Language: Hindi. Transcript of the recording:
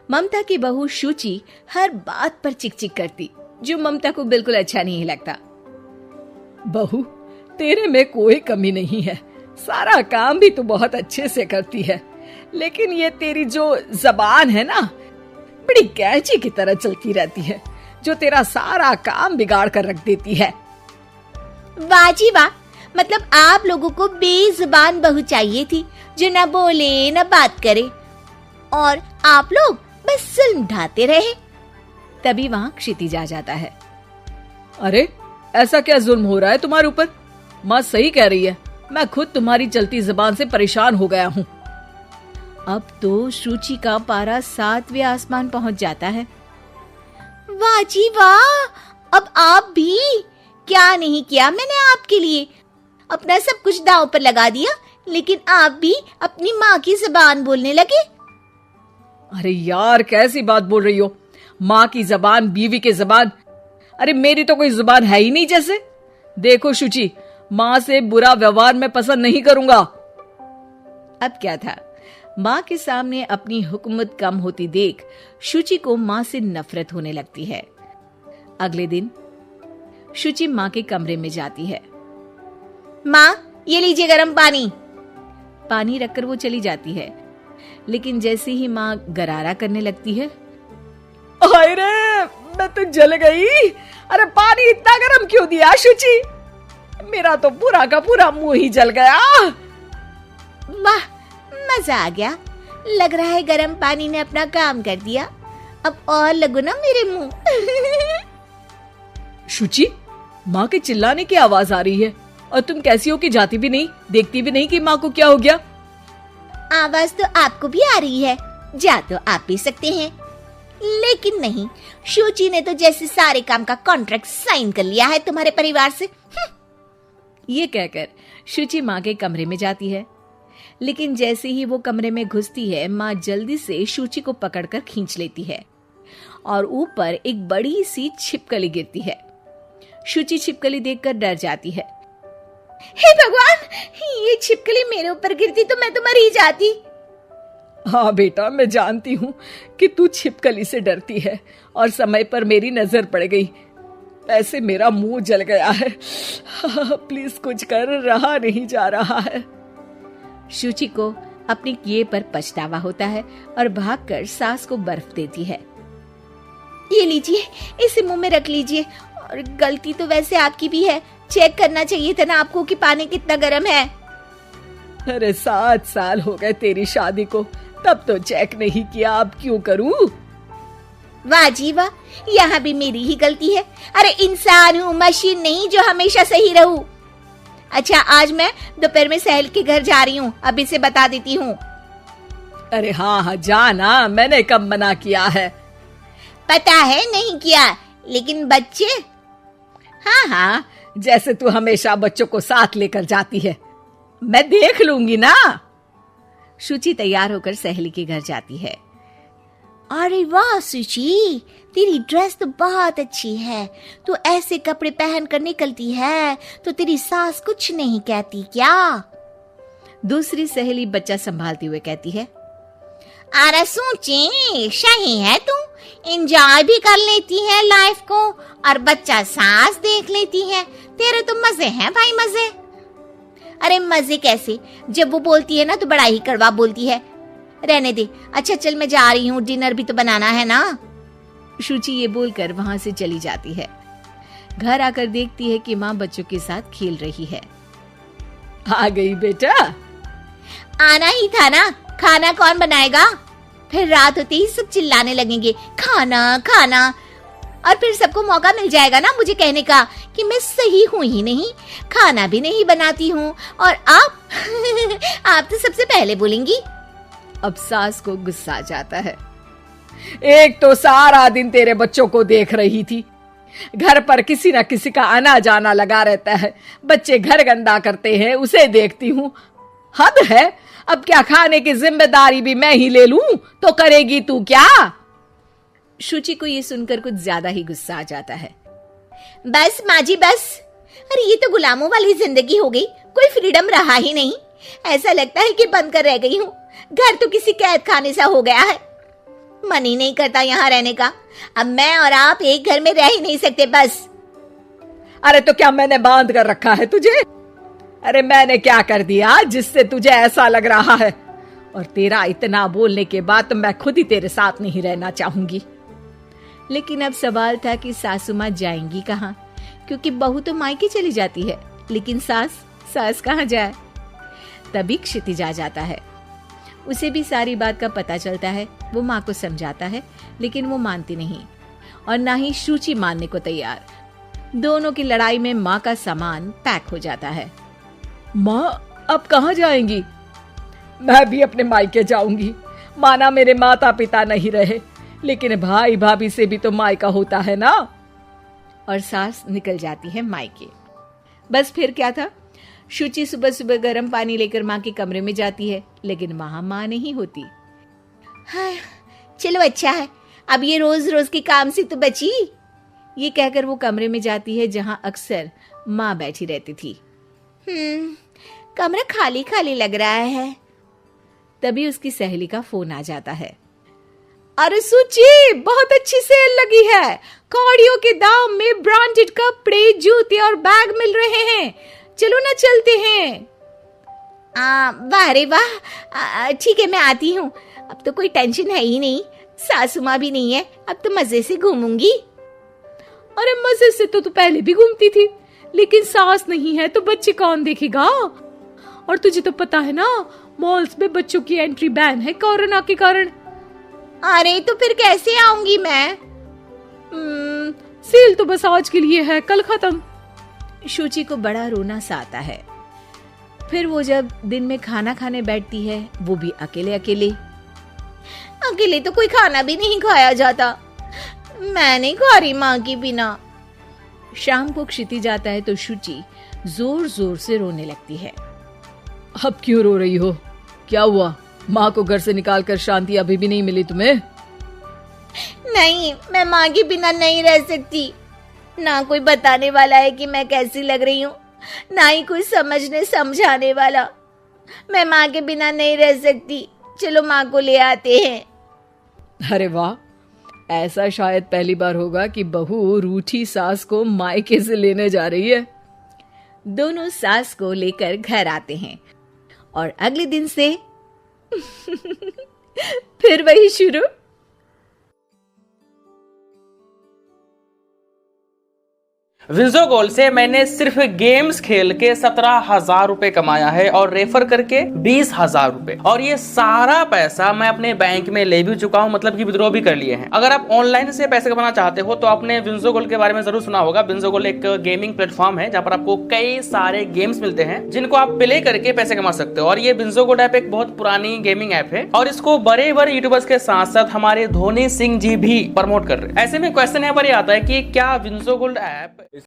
ममता की बहू शुचि हर बात पर चिक चिक करती, जो ममता को बिल्कुल अच्छा नहीं लगता। बहू, तेरे में कोई कमी नहीं है, सारा काम भी तू बहुत अच्छे से करती है, लेकिन ये तेरी जो जबान है ना, बड़ी कैंची की तरह चलती रहती है, जो तेरा सारा काम बिगाड़ कर रख देती है। वाह जी वाह, मतलब आप लोगों को बेजुबान बहू चाहिए थी, जो न बोले न बात करे, और आप लोग बस जुल्म ढाते रहे। तभी वहां क्षितिज आ जाता है। अरे ऐसा क्या जुल्म हो रहा है तुम्हारे ऊपर? माँ सही कह रही है, मैं खुद तुम्हारी चलती जुबान से परेशान हो गया हूँ। अब तो शुचि का पारा 7वें आसमान पहुंच जाता है। वाह जी वाह, अब आप भी, क्या नहीं किया मैंने आपके लिए, अपना सब कुछ दांव पर लगा दिया, लेकिन आप भी अपनी माँ की जुबान बोलने लगे। अरे यार, कैसी बात बोल रही हो? माँ की जबान, बीवी की जबान, अरे मेरी तो कोई जुबान है ही नहीं जैसे। देखो शुचि, माँ से बुरा व्यवहार मैं पसंद नहीं करूंगा। अब क्या था, माँ के सामने अपनी हुकूमत कम होती देख शुचि को माँ से नफरत होने लगती है। अगले दिन शुचि माँ के कमरे में जाती है। माँ, ये लीजिए गर्म पानी। पानी रखकर वो चली जाती है, लेकिन जैसे ही माँ गरारा करने लगती है, हाय रे, मैं तो जल गई। अरे पानी इतना गर्म क्यों दिया शुचि? मेरा तो पूरा का पूरा मुंह ही जल गया। वाह, मजा आ गया, लग रहा है गर्म पानी ने अपना काम कर दिया, अब और लगो ना मेरे मुंह। शुचि, माँ के चिल्लाने की आवाज आ रही है, और तुम कैसी हो कि जाती भी नहीं, देखती भी नहीं कि माँ को क्या हो गया। आवाज तो आपको भी आ रही है, जा तो आप भी सकते हैं, लेकिन नहीं, शुचि ने तो जैसे सारे काम का कॉन्ट्रैक्ट साइन कर लिया है तुम्हारे परिवार से। ये कहकर शुचि माँ के कमरे में जाती है, लेकिन जैसे ही वो कमरे में घुसती है, माँ जल्दी से शुचि को पकड़कर खींच लेती है और ऊपर एक बड़ी सी छिपकली गिरती है। शुचि छिपकली देखकर डर जाती है। हे भगवान, ये छिपकली मेरे ऊपर गिरती तो मैं तो मर ही जाती। हाँ बेटा, मैं जानती हूँ कि तू छिपकली से डरती है, और समय पर मेरी नजर पड़ गई, ऐसे मेरा मुंह जल गया है। प्लीज कुछ कर, रहा नहीं जा रहा है। शुचि को अपने किए पर पछतावा होता है और भागकर सास को बर्फ देती है। ये लीजिए, इसे मुंह में रख लीजिए, और गलती तो वैसे आपकी भी है, चेक करना चाहिए था ना आपको कि पानी कितना गर्म है। अरे 7 साल हो गए तेरी शादी को, तब तो चेक नहीं किया, अब क्यों करूं? वाह जी वाह, यहाँ भी मेरी ही गलती है। अरे इंसान हूँ, मशीन नहीं जो हमेशा सही रहूं। अच्छा, आज मैं दोपहर में सहेल के घर जा रही हूँ, अभी से बता देती हूँ। अरे हाँ हाँ, जाना, मैंने कब मना किया है? पता है नहीं किया, लेकिन बच्चे, हाँ हाँ, जैसे तू हमेशा बच्चों को साथ लेकर जाती है, मैं देख लूंगी ना। शुचि तैयार होकर सहेली के घर जाती है। अरे वाह शुचि, तेरी ड्रेस तो बहुत अच्छी है, तू ऐसे कपड़े पहन कर निकलती है तो तेरी सास कुछ नहीं कहती क्या? दूसरी सहेली बच्चा संभालती हुए कहती है। अरे सूची, सही है, तू एंजॉय भी कर लेती है लाइफ को, और बच्चा सास देख लेती है, तेरे तो मजे हैं भाई, मजे। अरे मजे कैसे, जब वो बोलती है ना तो बड़ा ही कड़वा बोलती है। रहने दे, अच्छा चल मैं जा रही हूँ, डिनर भी तो बनाना है ना। शुचि ये बोलकर वहां से चली जाती है। घर आकर देखती है कि माँ बच्चों के साथ खेल रही है। आ गई बेटा? आना ही था ना, खाना कौन बनाएगा? फिर रात होते ही सब चिल्लाने लगेंगे, खाना खाना, और फिर सबको मौका मिल जाएगा ना मुझे कहने का कि मैं सही हूँ ही नहीं, खाना भी नहीं बनाती हूँ, और आप आप तो सबसे पहले बोलेंगी। अब सास को गुस्सा आ जाता है। एक तो सारा दिन तेरे बच्चों को देख रही थी, घर पर किसी न किसी का आना जाना लगा रहता है, बच्चे घर गंदा करते हैं उसे देखती हूँ, हद है। अब क्या खाने की जिम्मेदारी भी मैं ही ले लूं तो करेगी तू क्या? शुचि को ये सुनकर कुछ ज्यादा ही गुस्सा आ जाता है। बस माँ जी बस, अरे ये तो गुलामों वाली जिंदगी हो गई, कोई फ्रीडम रहा ही नहीं, ऐसा लगता है कि बंद कर रह गई हूँ, घर तो किसी कैद खाने सा हो गया है। मन ही नहीं करता यहाँ रहने का। अब मैं और आप एक घर में रह ही नहीं सकते बस। अरे तो क्या मैंने बांध कर रखा है तुझे? अरे मैंने क्या कर दिया जिससे तुझे ऐसा लग रहा है? और तेरा इतना बोलने के बाद तो मैं खुद ही तेरे साथ नहीं रहना चाहूंगी। लेकिन अब सवाल था कि सासू माँ जाएंगी कहाँ, क्योंकि बहू तो मायके चली जाती है, लेकिन सास कहाँ जाए। तभी क्षितिज आ जाता है। उसे भी सारी बात का पता चलता है। वो माँ को समझाता है, लेकिन वो मानती नहीं और ना ही शुचि मानने को तैयार। दोनों की लड़ाई में माँ का सामान पैक हो जाता है। माँ अब कहाँ जाएंगी? मैं भी अपने मायके जाऊंगी। माना मेरे माता पिता नहीं रहे, लेकिन भाई भाभी से भी तो मायका होता है ना। और सास निकल जाती है मायके। बस फिर क्या था, शुचि सुबह सुबह गर्म पानी लेकर माँ के कमरे में जाती है, लेकिन वहां माँ नहीं होती। हाँ, चलो अच्छा है, अब ये रोज रोज के काम से तो बची। ये कहकर वो कमरे में जाती है जहां अक्सर माँ बैठी रहती थी। कमरा खाली खाली लग रहा है। तभी उसकी सहेली का फोन आ जाता है। अरे सुची, बहुत अच्छी सेल लगी है। कौड़ियों के दाम में ब्रांडेड कपड़े, जूते और बैग मिल रहे हैं। चलो ना चलते हैं। वाह रे वाह, ठीक है मैं आती हूँ। अब तो कोई टेंशन है ही नहीं, सासू माँ भी नहीं है, अब तो मजे से घूमूंगी। अरे मजे से तो तू पहले भी घूमती थी, लेकिन सास नहीं है तो बच्चे कौन देखेगा? और तुझे तो पता है ना, मॉल्स में बच्चों की एंट्री बैन है कोरोना के कारण। अरे तो फिर कैसे आऊंगी मैं? सेल तो बस आज के लिए है, कल खत्म। शुचि को बड़ा रोना सा आता है। फिर वो जब दिन में खाना खाने बैठती है, वो भी अकेले अकेले। अकेले तो कोई खाना भी नहीं खाया जाता, मैं नहीं खा रही माँ के बिना। शाम को क्षितिज आता है तो शुचि जोर जोर से रोने लगती है। अब क्यों रो रही हो? क्या हुआ? माँ को घर से निकालकर शांति अभी भी नहीं मिली तुम्हें? नहीं, मैं माँ के बिना नहीं रह सकती। ना कोई बताने वाला है कि मैं कैसी लग रही हूँ, ना ही कोई समझने समझाने वाला। मैं माँ के बिना नहीं रह सकती, चलो माँ को ले आते हैं। अरे वाह, ऐसा शायद पहली बार होगा कि बहू रूठी सास को मायके से लेने जा रही है। दोनों सास को लेकर घर आते हैं और अगले दिन से फिर वही शुरू। विंजो गोल्ड से मैंने सिर्फ गेम्स खेल के 17,000 रुपए कमाया है और रेफर करके 20,000 रुपए, और ये सारा पैसा मैं अपने बैंक में ले भी चुका हूं, मतलब कि विड्रॉ भी कर लिए हैं। अगर आप ऑनलाइन से पैसे कमाना चाहते हो तो आपने विंजो गोल्ड के बारे में जरूर सुना होगा। विंजो गोल्ड एक गेमिंग प्लेटफॉर्म है जहां पर आपको कई सारे गेम्स मिलते हैं जिनको आप प्ले करके पैसे कमा सकते हो। और ये विंजो गोल्ड ऐप एक बहुत पुरानी गेमिंग ऐप है और इसको बड़े बड़े यूट्यूबर्स के साथ साथ हमारे धोनी सिंह जी भी प्रमोट कर रहे हैं। ऐसे में क्वेश्चन यहाँ पर आता है कि क्या विंजो गोल्ड ऐप